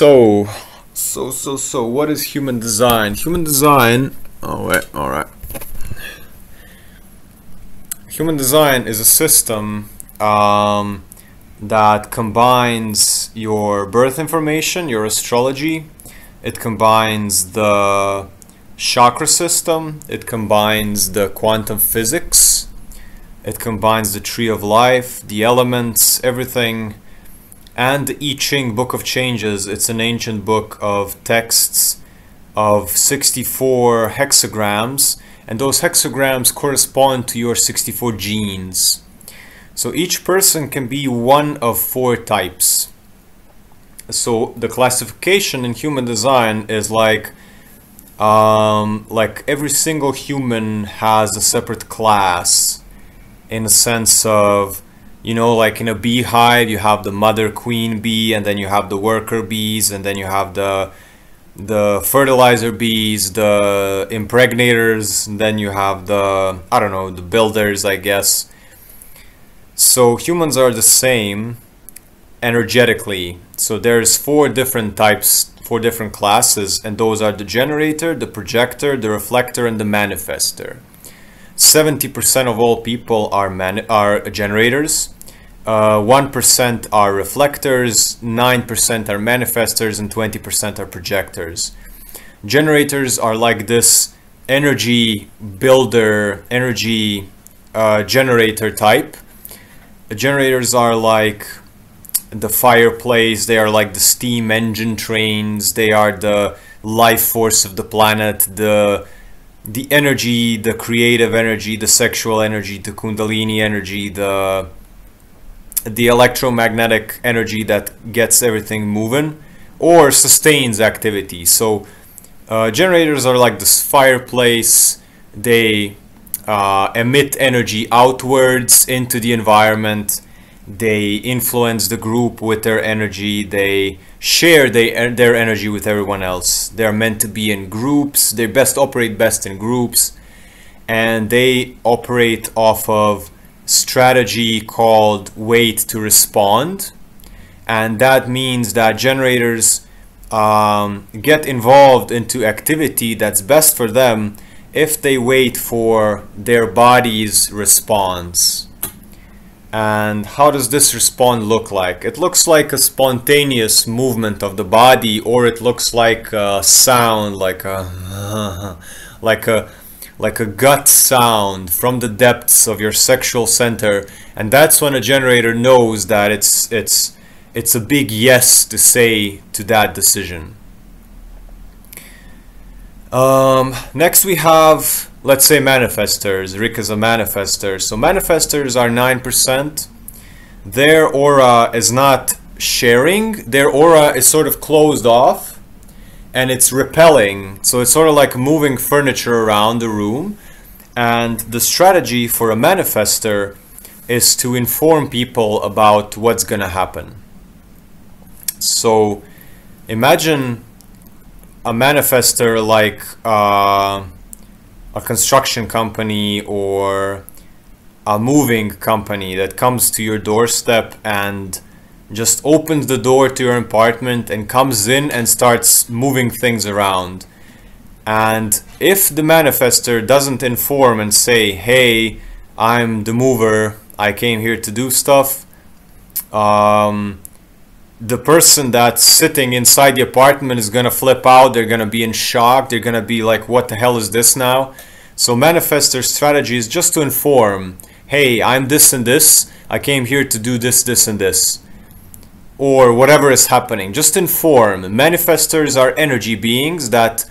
So, what is human design? Human design, oh wait, alright. Human design is a system that combines your birth information, your astrology. It combines the chakra system. It combines the quantum physics. It combines the tree of life, the elements, everything. And the I Ching Book of Changes. It's an ancient book of texts of 64 hexagrams, and those hexagrams correspond to your 64 genes. So each person can be one of 4 types. So the classification in human design is like every single human has a separate class, in the sense of, you know, like in a beehive you have the mother queen bee, and then you have the worker bees, and then you have the fertilizer bees, the impregnators, and then you have the, I don't know, the builders, I guess. So humans are the same energetically. So there's 4 different types, 4 different classes, and those are the generator, the projector, the reflector, and the manifester. 70% of all people are generators, 1% are reflectors, 9% are manifestors, and 20% are projectors. Generators are like this energy builder, energy generator type. Generators are like the fireplace, they are like the steam engine trains, they are the life force of the planet, the energy, the creative energy, the sexual energy, the kundalini energy, the electromagnetic energy that gets everything moving or sustains activity. So generators are like this fireplace. They emit energy outwards into the environment. They influence the group with their energy. They share their energy with everyone else. They're meant to be in groups. They operate best in groups, and they operate off of strategy called wait to respond. And that means that generators get involved into activity that's best for them if they wait for their body's response. And how does this response look like? It looks like a spontaneous movement of the body, or it looks like a sound, like a gut sound from the depths of your sexual center. And that's when a generator knows that it's a big yes to say to that decision. Next we have, let's say, manifestors. Rick is a manifestor. So manifestors are 9%. Their aura is not sharing. Their aura is sort of closed off, and it's repelling. So it's sort of like moving furniture around the room. And the strategy for a manifestor is to inform people about what's gonna happen. So imagine a manifestor like a construction company or a moving company that comes to your doorstep and just opens the door to your apartment and comes in and starts moving things around. And if the manifestor doesn't inform and say, hey, I'm the mover, I came here to do stuff, the person that's sitting inside the apartment is gonna flip out. They're gonna be in shock. They're gonna be like, what the hell is this now? So manifestor strategy is just to inform, hey, I'm this and this, I came here to do this, this and this, or whatever is happening. Just inform. Manifestors are energy beings that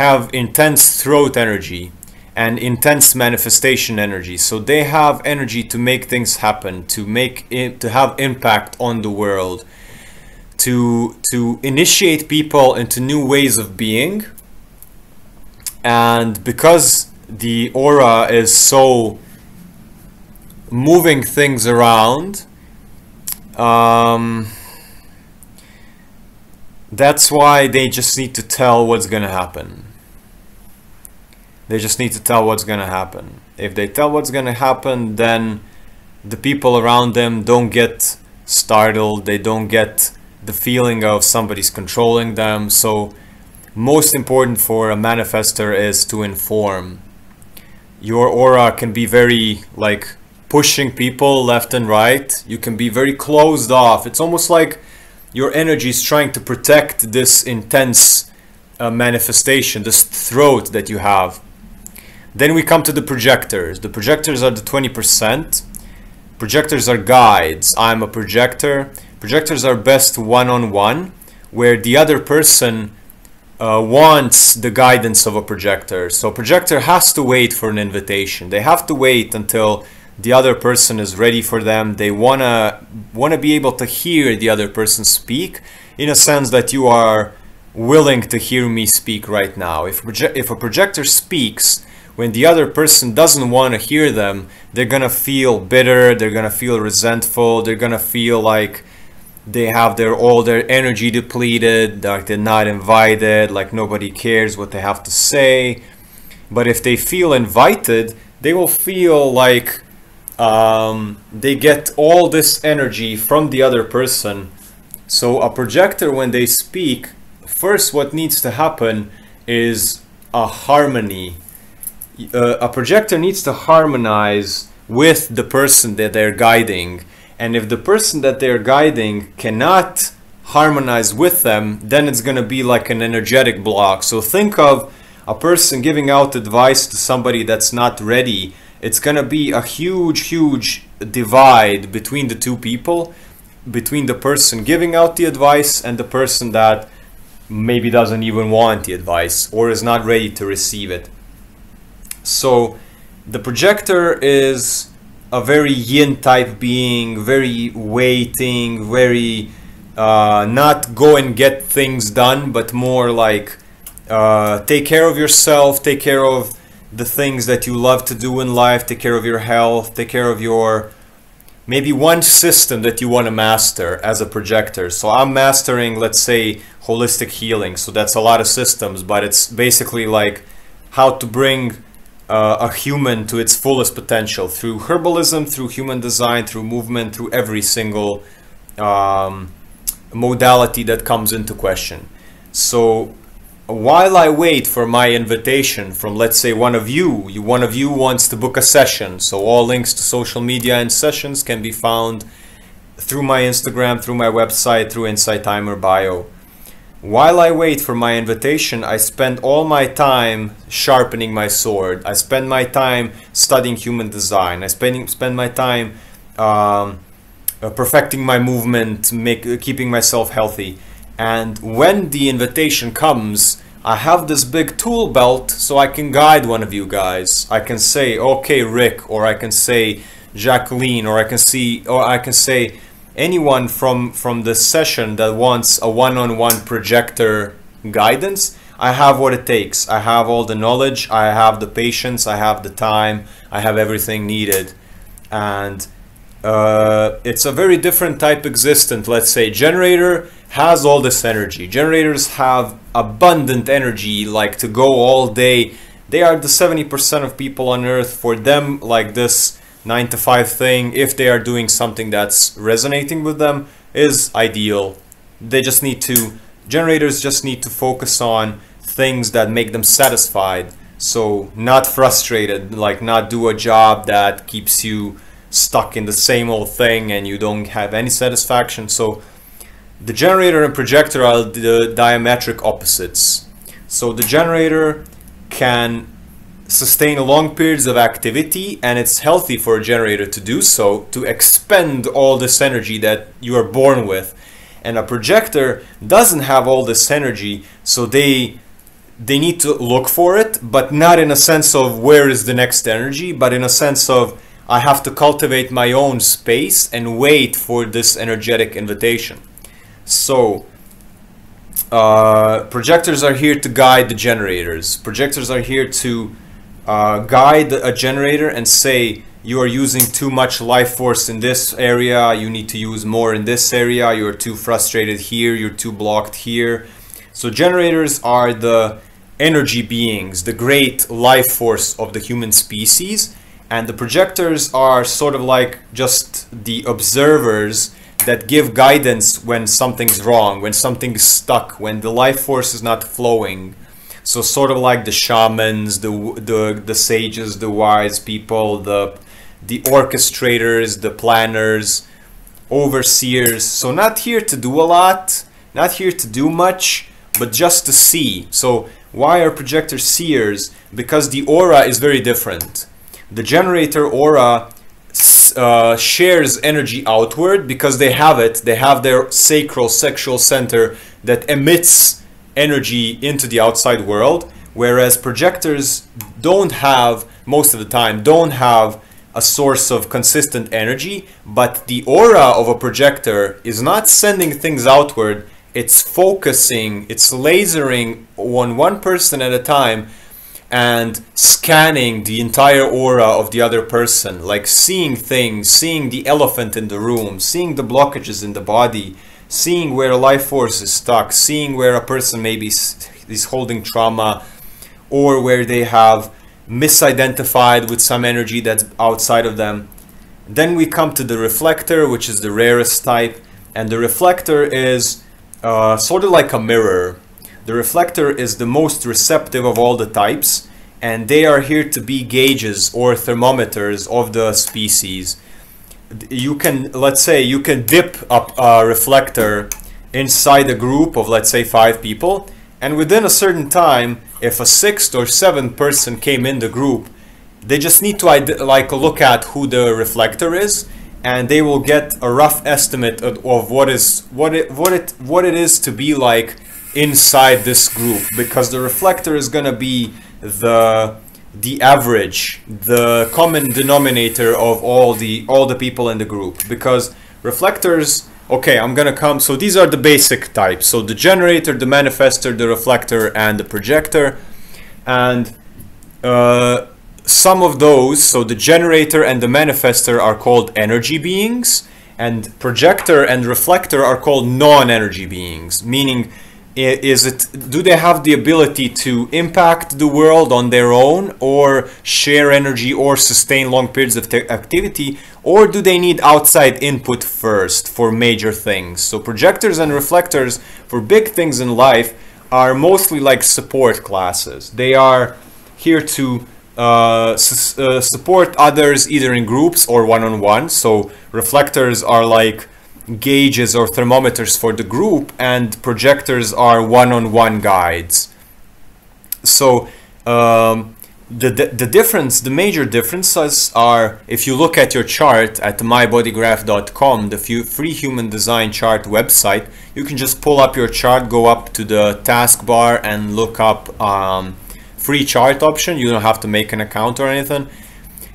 have intense throat energy and intense manifestation energy. So they have energy to make things happen, to have impact on the world, to initiate people into new ways of being. And because the aura is so moving things around, that's why they just need to tell what's gonna happen. They just need to tell what's gonna happen. If they tell what's gonna happen, then the people around them don't get startled, they don't get the feeling of somebody's controlling them. So most important for a manifester is to inform. Your aura can be very like pushing people left and right. You can be very closed off. It's almost like your energy is trying to protect this intense manifestation, this throat that you have. Then we come to the projectors. The projectors are the 20%. Projectors are guides. I'm a projector. Projectors are best one-on-one, where the other person wants the guidance of a projector. So a projector has to wait for an invitation. They have to wait until the other person is ready for them. They wanna be able to hear the other person speak, in a sense that you are willing to hear me speak right now. If a projector speaks when the other person doesn't want to hear them, they're gonna feel bitter, they're gonna feel resentful, they're gonna feel like they have all their energy depleted, like they're not invited, like nobody cares what they have to say. But if they feel invited, they will feel like they get all this energy from the other person. So a projector, when they speak, first what needs to happen is a harmony. A projector needs to harmonize with the person that they're guiding. And if the person that they're guiding cannot harmonize with them, then it's going to be like an energetic block. So think of a person giving out advice to somebody that's not ready. It's going to be a huge divide between the two people, between the person giving out the advice and the person that maybe doesn't even want the advice or is not ready to receive it. So the projector is a very yin type being, very waiting, very not go and get things done, but more like take care of yourself, take care of the things that you love to do in life, take care of your health, take care of your maybe one system that you want to master as a projector. So I'm mastering, let's say, holistic healing. So that's a lot of systems, but it's basically like how to bring a human to its fullest potential through herbalism, through human design, through movement, through every single modality that comes into question. So while I wait for my invitation from, let's say, one of you wants to book a session. So all links to social media and sessions can be found through my Instagram, through my website, through Insight Timer bio. While I wait for my invitation, I spend all my time sharpening my sword. I spend my time studying human design. I spend my time perfecting my movement, keeping myself healthy. And when the invitation comes, I have this big tool belt so I can guide one of you guys. I can say, okay, Rick, or I can say Jacqueline, or I can say anyone from the session that wants a one-on-one projector guidance. I have what it takes. I have all the knowledge, I have the patience, I have the time, I have everything needed. And it's a very different type existence. Let's say generator has all this energy. Generators have abundant energy, like to go all day. They are the 70% of people on earth. For them, like this 9-to-5 thing, if they are doing something that's resonating with them, is ideal. Generators just need to focus on things that make them satisfied. So not frustrated, like not do a job that keeps you stuck in the same old thing and you don't have any satisfaction. So the generator and projector are the diametric opposites. So the generator can sustain long periods of activity, and it's healthy for a generator to do so, to expend all this energy that you are born with. And a projector doesn't have all this energy, so they need to look for it, but not in a sense of where is the next energy, but in a sense of I have to cultivate my own space and wait for this energetic invitation. So projectors are here to guide the generators. Projectors are here to guide a generator and say, you are using too much life force in this area, you need to use more in this area, you're too frustrated here, you're too blocked here. So generators are the energy beings, the great life force of the human species, and the projectors are sort of like just the observers that give guidance when something's wrong, when something's stuck, when the life force is not flowing. So sort of like the shamans, the sages, the wise people, the orchestrators, the planners, overseers. So not here to do a lot, not here to do much, but just to see. So why are projectors seers? Because the aura is very different. The generator aura shares energy outward because they have it. They have their sacral sexual center that emits energy into the outside world, whereas projectors don't have, most of the time, don't have a source of consistent energy. But the aura of a projector is not sending things outward, it's focusing, it's lasering on one person at a time and scanning the entire aura of the other person, like seeing things, seeing the elephant in the room, seeing the blockages in the body, seeing where a life force is stuck, seeing where a person maybe is holding trauma, or where they have misidentified with some energy that's outside of them. Then we come to the reflector, which is the rarest type, and the reflector is sort of like a mirror. The reflector is the most receptive of all the types, and they are here to be gauges or thermometers of the species. You can, let's say, you can dip up a reflector inside a group of, let's say, 5 people, and within a certain time, if a 6th or 7th person came in the group, they just need to look at who the reflector is, and they will get a rough estimate of what it is to be like inside this group, because the reflector is going to be the average, the common denominator of all the people in the group. Because reflectors, okay, I'm gonna come, so these are the basic types. So the generator, the manifestor, the reflector, and the projector. And some of those, so the generator and the manifestor are called energy beings, and projector and reflector are called non-energy beings, meaning do they have the ability to impact the world on their own, or share energy, or sustain long periods of activity, or do they need outside input first for major things? So projectors and reflectors for big things in life are mostly like support classes. They are here to support others either in groups or one-on-one. So reflectors are like gauges or thermometers for the group, and projectors are one-on-one guides. So the major differences are, if you look at your chart at mybodygraph.com, the free human design chart website, you can just pull up your chart, go up to the taskbar and look up free chart option. You don't have to make an account or anything.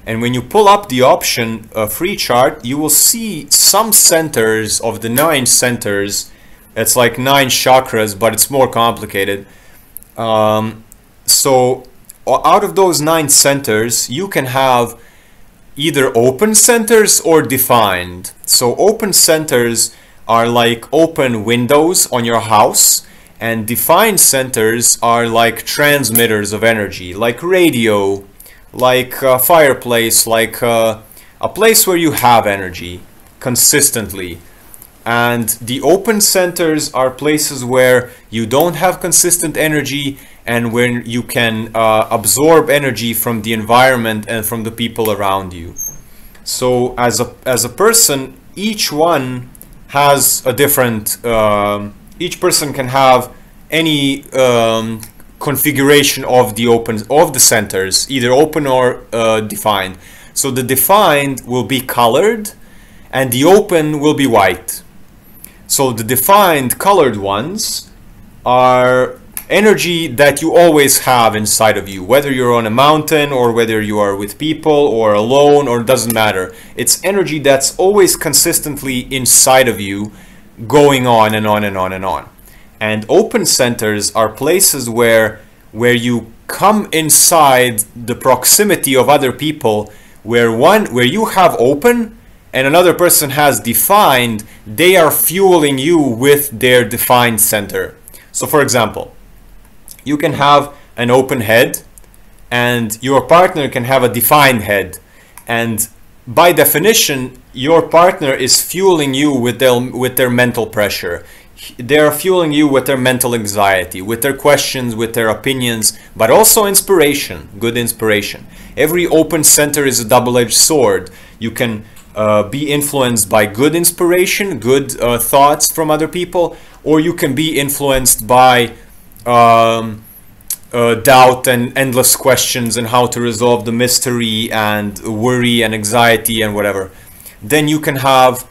And when you pull up the option free chart, you will see some centers of the 9 centers. It's like 9 chakras, but it's more complicated. So out of those 9 centers, you can have either open centers or defined. So open centers are like open windows on your house, and defined centers are like transmitters of energy, like radio, like a fireplace, like a place where you have energy consistently. And the open centers are places where you don't have consistent energy, and when you can absorb energy from the environment and from the people around you. So as a person, each one has a different, each person can have any configuration of the centers, either open or defined. So the defined will be colored and the open will be white. So the defined colored ones are energy that you always have inside of you, whether you're on a mountain or whether you are with people or alone, or it doesn't matter. It's energy that's always consistently inside of you, going on and on and on and on. And open centers are places where you come inside the proximity of other people, where you have open and another person has defined. They are fueling you with their defined center. So for example, you can have an open head and your partner can have a defined head, and by definition, your partner is fueling you with their mental pressure. They're fueling you with their mental anxiety, with their questions, with their opinions, but also inspiration, good inspiration. Every open center is a double-edged sword. You can be influenced by good inspiration, good thoughts from other people, or you can be influenced by doubt and endless questions and how to resolve the mystery and worry and anxiety and whatever. Then you can have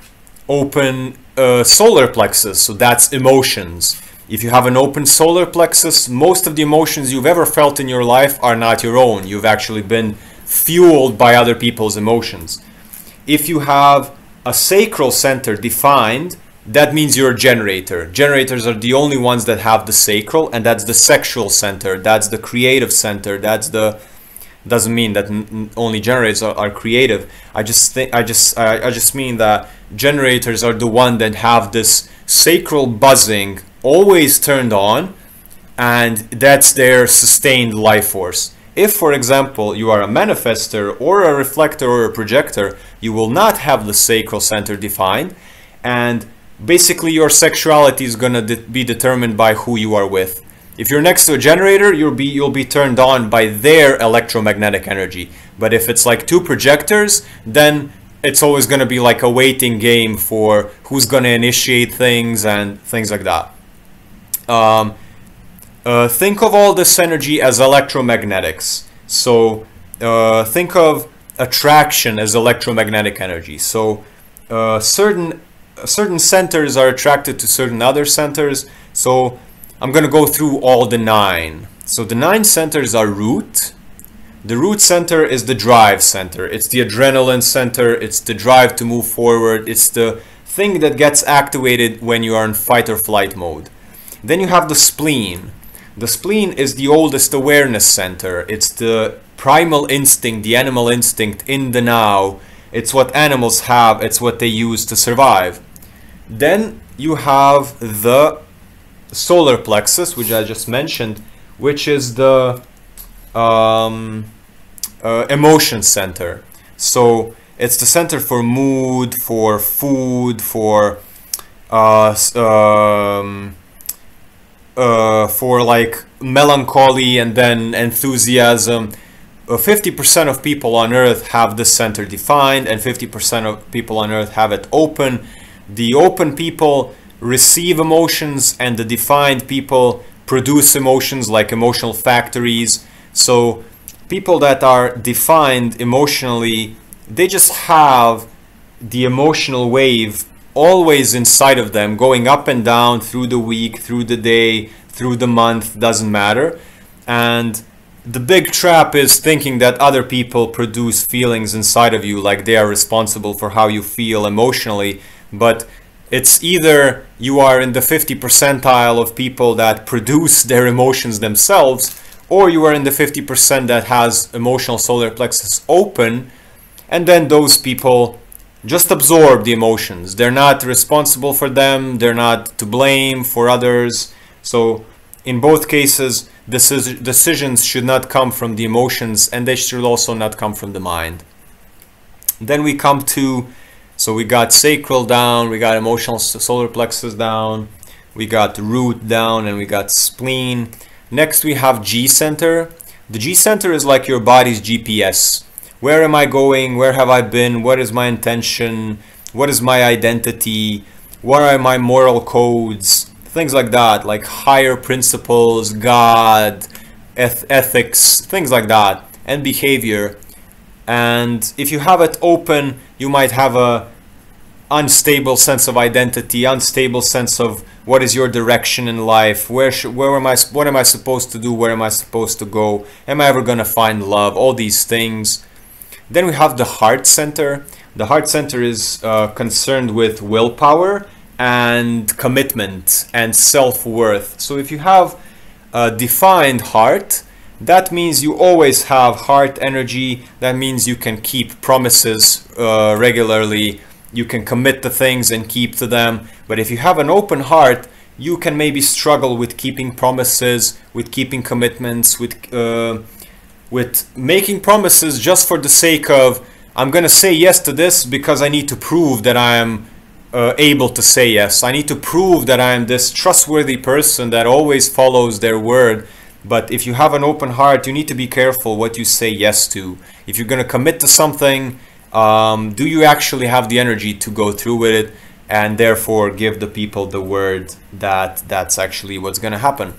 open solar plexus, so that's emotions. If you have an open solar plexus, most of the emotions you've ever felt in your life are not your own. You've actually been fueled by other people's emotions. If you have a sacral center defined, that means you're a generator. Generators are the only ones that have the sacral, and that's the sexual center, that's the creative center, that's the, doesn't mean that only generators are creative. I just mean that generators are the one that have this sacral buzzing always turned on, and that's their sustained life force. If, for example, you are a manifester or a reflector or a projector, you will not have the sacral center defined, and basically your sexuality is going to be determined by who you are with. If you're next to a generator, you'll be turned on by their electromagnetic energy. But if it's like two projectors, then it's always going to be like a waiting game for who's going to initiate things and things like that. Think of all this energy as electromagnetics. So think of attraction as electromagnetic energy. So certain centers are attracted to certain other centers. So I'm going to go through all the 9. So the 9 centers are root. The root center is the drive center. It's the adrenaline center. It's the drive to move forward. It's the thing that gets activated when you are in fight or flight mode. Then you have the spleen. The spleen is the oldest awareness center. It's the primal instinct, the animal instinct in the now. It's what animals have. It's what they use to survive. Then you have the solar plexus, which I just mentioned, which is the emotion center. So it's the center for mood, for food, for like melancholy and then enthusiasm. 50% of people on Earth have this center defined, and 50% of people on Earth have it open. The open people receive emotions, and the defined people produce emotions, like emotional factories. So people that are defined emotionally, they just have the emotional wave always inside of them, going up and down through the week, through the day, through the month, doesn't matter. And the big trap is thinking that other people produce feelings inside of you, like they are responsible for how you feel emotionally. But it's either you are in the 50 percentile of people that produce their emotions themselves, or you are in the 50% that has emotional solar plexus open, and then those people just absorb the emotions. They're not responsible for them, they're not to blame for others. So in both cases, decisions should not come from the emotions, and they should also not come from the mind. Then we come to, so we got sacral down, we got emotional solar plexus down, we got root down, and we got spleen. Next we have G center. The G center is like your body's GPS. Where am I going? Where have I been? What is my intention? What is my identity? What are my moral codes? Things like that, like higher principles, God, ethics, things like that, and behavior. And if you have it open, you might have a unstable sense of identity, unstable sense of what is your direction in life, what am I supposed to do, where am I supposed to go, am I ever going to find love, all these things. Then we have the heart center. The heart center is concerned with willpower and commitment and self-worth. So if you have a defined heart, that means you always have heart energy. That means you can keep promises regularly. You can commit to things and keep to them. But if you have an open heart, you can maybe struggle with keeping promises, with keeping commitments, with making promises just for the sake of I'm gonna say yes to this because I need to prove that I am able to say yes. I need to prove that I am this trustworthy person that always follows their word. But if you have an open heart, you need to be careful what you say yes to. If you're gonna commit to something, do you actually have the energy to go through with it, and therefore give the people the word that that's actually what's gonna happen?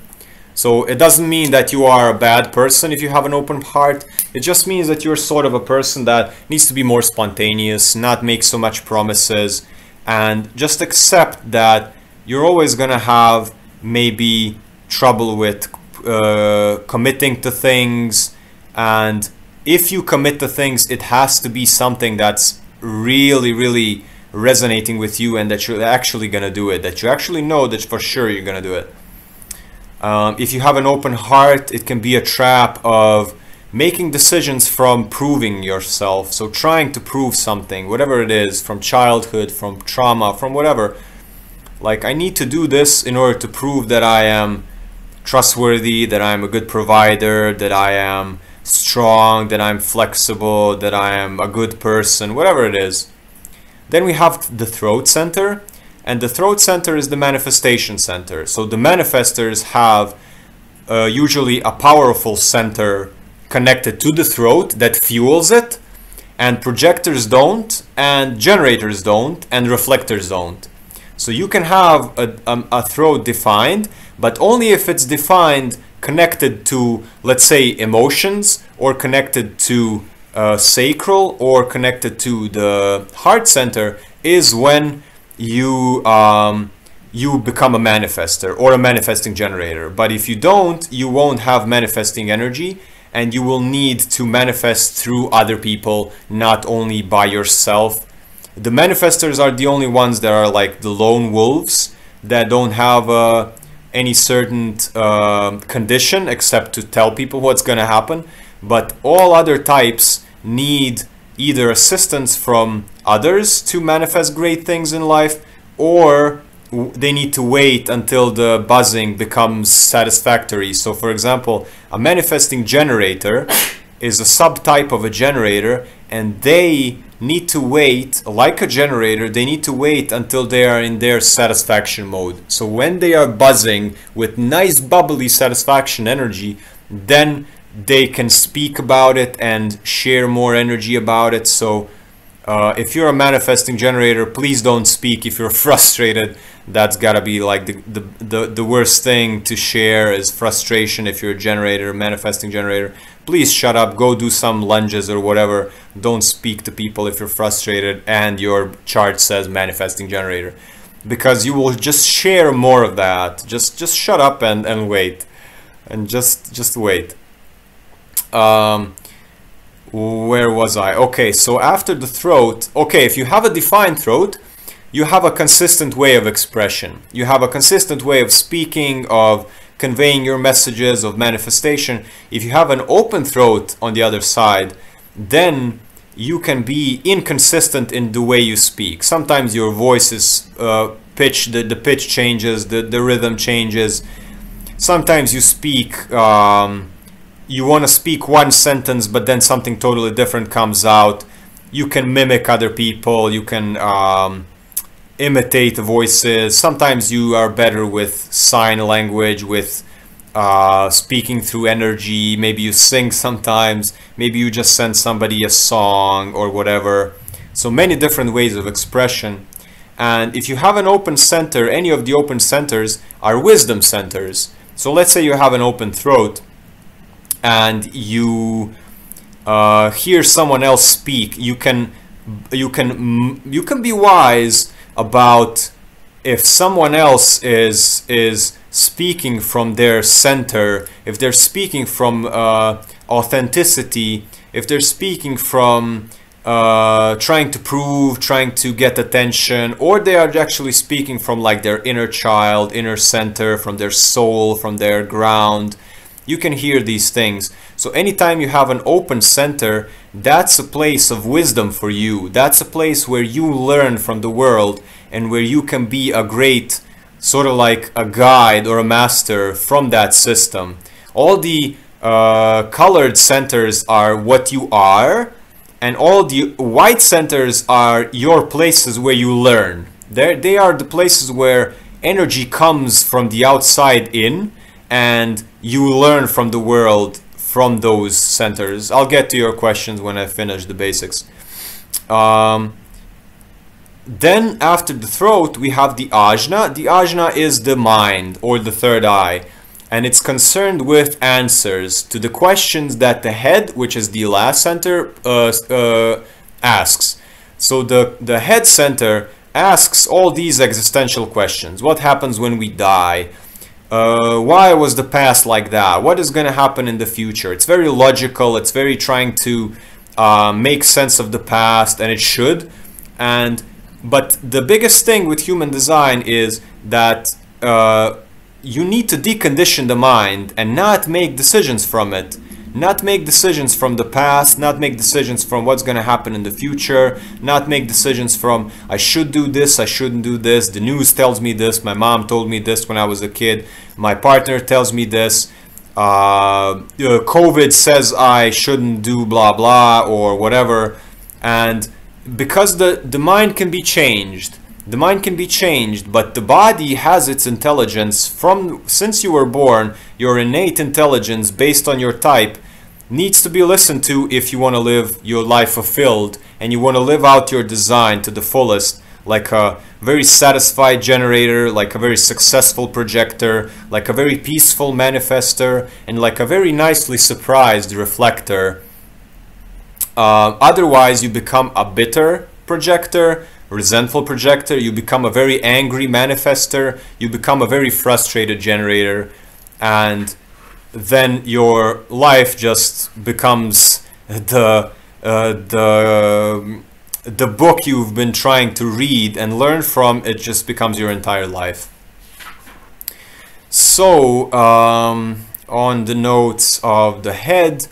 So it doesn't mean that you are a bad person if you have an open heart. It just means that you're sort of a person that needs to be more spontaneous, not make so much promises, and just accept that you're always gonna have maybe trouble with committing to things. And if you commit to things, it has to be something that's really, really resonating with you, and that you're actually gonna do it, that you actually know that for sure you're gonna do it. If you have an open heart, it can be a trap of making decisions from proving yourself. So trying to prove something, whatever it is, from childhood, from trauma, from whatever. Like, I need to do this in order to prove that I am trustworthy, that I'm a good provider, that I am strong, that I'm flexible, that I am a good person, whatever it is. Then we have the throat center. And the throat center is the manifestation center. So the manifestors have usually a powerful center connected to the throat that fuels it, and projectors don't, and generators don't, and reflectors don't. So you can have a throat defined, but only if it's defined connected to, let's say, emotions, or connected to sacral, or connected to the heart center, is when you become a manifester or a manifesting generator. But if you don't, you won't have manifesting energy, and you will need to manifest through other people, not only by yourself. The manifestors are the only ones that are like the lone wolves, that don't have any certain condition except to tell people what's going to happen. But all other types need either assistance from others to manifest great things in life, or they need to wait until the buzzing becomes satisfactory. So for example, a manifesting generator is a subtype of a generator, and they need to wait, like a generator, they need to wait until they are in their satisfaction mode. So when they are buzzing with nice bubbly satisfaction energy, then they can speak about it and share more energy about it. So if you're a manifesting generator, please don't speak if you're frustrated. That's gotta be like the worst thing to share is frustration. If you're a generator, manifesting generator, please shut up, go do some lunges or whatever. Don't speak to people if you're frustrated and your chart says manifesting generator, because you will just share more of that. Just shut up and wait, and just wait. Where was I? Okay, so after the throat, okay, if you have a defined throat, you have a consistent way of expression. You have a consistent way of speaking, of conveying your messages, of manifestation. If you have an open throat on the other side, then you can be inconsistent in the way you speak. Sometimes your voice is pitch, the pitch changes, the rhythm changes. Sometimes you speak, you want to speak one sentence, but then something totally different comes out. You can mimic other people, you can imitate voices. Sometimes you are better with sign language, with speaking through energy. Maybe you sing sometimes, maybe you just send somebody a song or whatever. So many different ways of expression. And if you have an open center, any of the open centers are wisdom centers. So let's say you have an open throat and you hear someone else speak. You can be wise about if someone else is speaking from their center, if they're speaking from authenticity, if they're speaking from trying to prove, trying to get attention, or they are actually speaking from like their inner child, inner center, from their soul, from their ground. You can hear these things. So anytime you have an open center, that's a place of wisdom for you. That's a place where you learn from the world and where you can be a great, sort of like a guide or a master from that system. All the colored centers are what you are, and all the white centers are your places where you learn. They are the places where energy comes from the outside in, and you learn from the world from those centers. I'll get to your questions when I finish the basics. Then after the throat, we have the ajna. The ajna is the mind, or the third eye, and it's concerned with answers to the questions that the head, which is the last center, asks. So the head center asks all these existential questions. What happens when we die? Why was the past like that? What is going to happen in the future? It's very logical. It's very trying to make sense of the past, and it should. But the biggest thing with human design is that you need to decondition the mind and not make decisions from it. Not make decisions from the past, not make decisions from what's going to happen in the future, not make decisions from I should do this, I shouldn't do this, the news tells me this, my mom told me this when I was a kid, my partner tells me this, COVID says I shouldn't do blah blah or whatever. And because the mind can be changed, but the body has its intelligence since you were born. Your innate intelligence based on your type needs to be listened to if you want to live your life fulfilled and you want to live out your design to the fullest, like a very satisfied generator, like a very successful projector, like a very peaceful manifester, and like a very nicely surprised reflector. Otherwise you become a bitter projector, resentful projector, you become a very angry manifester, you become a very frustrated generator, and then your life just becomes the book you've been trying to read and learn from. It just becomes your entire life. So on the notes of the head,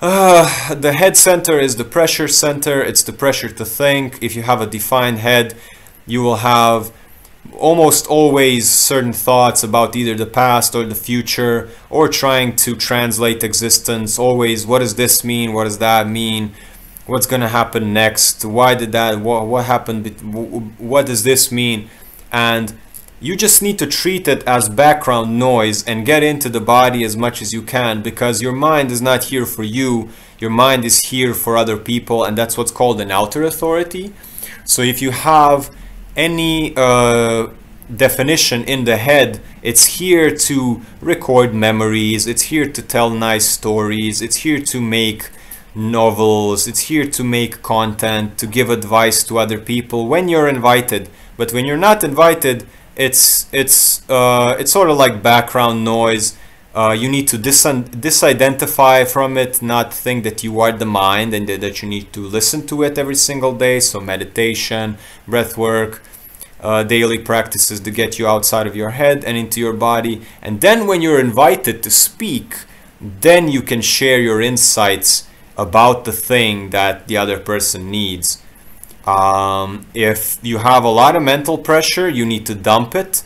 the head center is the pressure center. It's the pressure to think. If you have a defined head, you will have almost always certain thoughts about either the past or the future, or trying to translate existence. Always, what does this mean? What does that mean? What's going to happen next? Why did that? What happened? What does this mean? And you just need to treat it as background noise and get into the body as much as you can, because your mind is not here for you. Your mind is here for other people, and that's what's called an outer authority. So if you have any definition in the head, it's here to record memories, it's here to tell nice stories, it's here to make novels, it's here to make content, to give advice to other people when you're invited. But when you're not invited, it's sort of like background noise. You need to disidentify from it, not think that you are the mind and that you need to listen to it every single day. So meditation, breath work, daily practices to get you outside of your head and into your body. And then when you're invited to speak, then you can share your insights about the thing that the other person needs. If you have a lot of mental pressure, you need to dump it,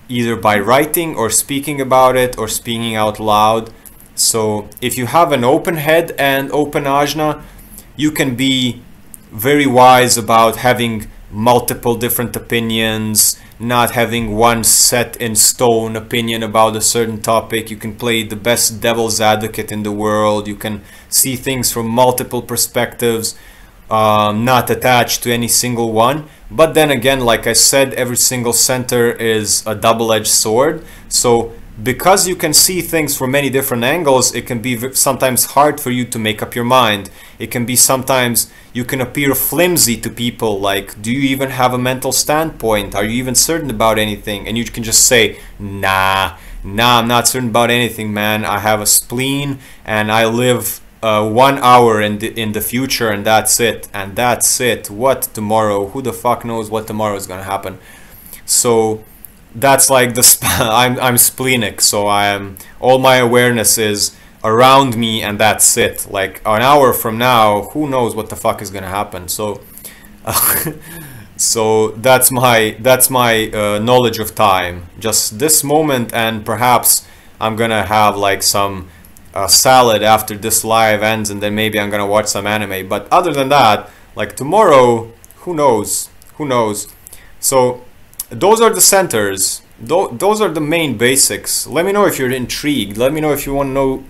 either by writing or speaking about it or speaking out loud. So if you have an open head and open ajna, you can be very wise about having multiple different opinions, not having one set in stone opinion about a certain topic. You can play the best devil's advocate in the world. You can see things from multiple perspectives, not attached to any single one. But then again, like I said, every single center is a double-edged sword. So because you can see things from many different angles, it can be sometimes hard for you to make up your mind. It can be sometimes you can appear flimsy to people, like, do you even have a mental standpoint? Are you even certain about anything? And you can just say, nah, I'm not certain about anything, man. I have a spleen and I live 1 hour in the future, and that's it. And that's it. What tomorrow? Who the fuck knows what tomorrow is gonna happen? So that's like the I'm splenic, so all my awareness is around me, and that's it. Like an hour from now, who knows what the fuck is gonna happen? So so that's my knowledge of time, just this moment. And perhaps I'm gonna have like some a salad after this live ends, and then maybe I'm gonna watch some anime. But other than that, like tomorrow, who knows? Who knows? So those are the centers. Those are the main basics. Let me know if you're intrigued. Let me know if you want to know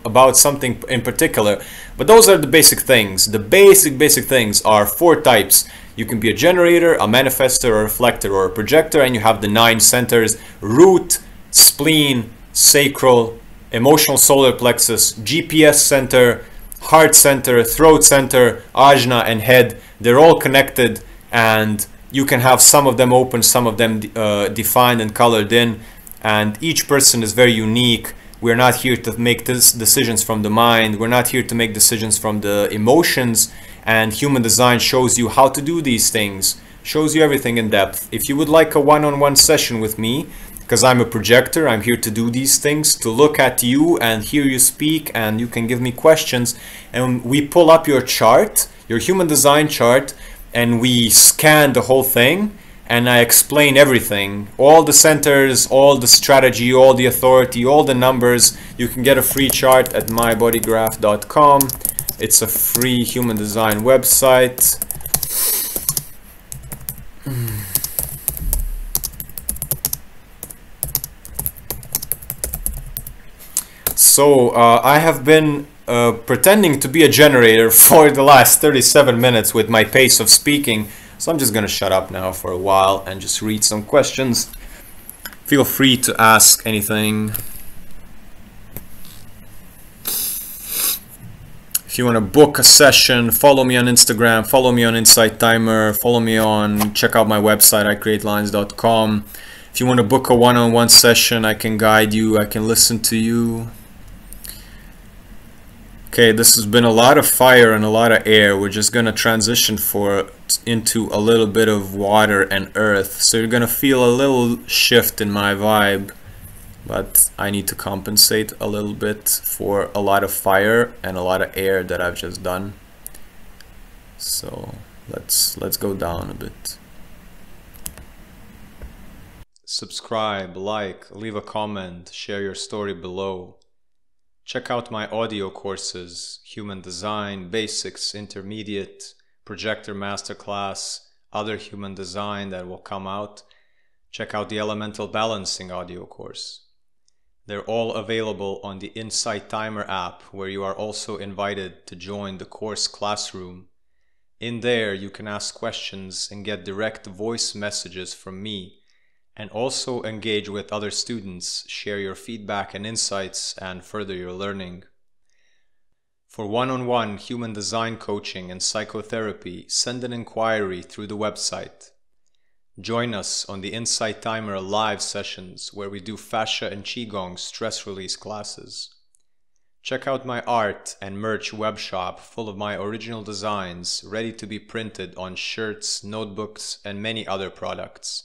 about something in particular. But those are the basic things. The basic things are 4 types. You can be a generator, a manifestor, a reflector, or a projector, and you have the 9 centers: root, spleen, sacral, emotional solar plexus, GPS center, heart center, throat center, ajna, and head. They're all connected, and you can have some of them open, some of them defined and colored in, and each person is very unique. We're not here to make decisions from the mind. We're not here to make decisions from the emotions, and human design shows you how to do these things, shows you everything in depth. If you would like a one-on-one session with me, because I'm a projector, I'm here to do these things, to look at you and hear you speak, and you can give me questions, and we pull up your chart, your human design chart, and we scan the whole thing, and I explain everything, all the centers, all the strategy, all the authority, all the numbers. You can get a free chart at mybodygraph.com. It's a free human design website. So I have been pretending to be a generator for the last 37 minutes with my pace of speaking. So I'm just gonna shut up now for a while and just read some questions. Feel free to ask anything. If you want to book a session, follow me on Instagram, follow me on Insight Timer, follow me on, check out my website, icreatelines.com. If you want to book a one-on-one session, I can guide you, I can listen to you. Okay, this has been a lot of fire and a lot of air. We're just gonna transition into a little bit of water and earth. So you're gonna feel a little shift in my vibe, but I need to compensate a little bit for a lot of fire and a lot of air that I've just done. So let's go down a bit. Subscribe, like, leave a comment, share your story below. Check out my audio courses: Human Design, Basics, Intermediate, Projector Masterclass, other Human Design that will come out. Check out the Elemental Balancing audio course. They're all available on the Insight Timer app, where you are also invited to join the course classroom. In there, you can ask questions and get direct voice messages from me, and also engage with other students, share your feedback and insights, and further your learning. For one-on-one human design coaching and psychotherapy, send an inquiry through the website. Join us on the Insight Timer live sessions, where we do fascia and qigong stress release classes. Check out my art and merch web shop full of my original designs ready to be printed on shirts, notebooks, and many other products.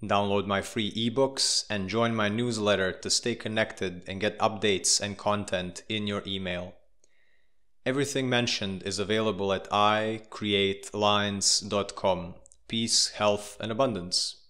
Download my free ebooks and join my newsletter to stay connected and get updates and content in your email. Everything mentioned is available at icreatelines.com. Peace, health, and abundance.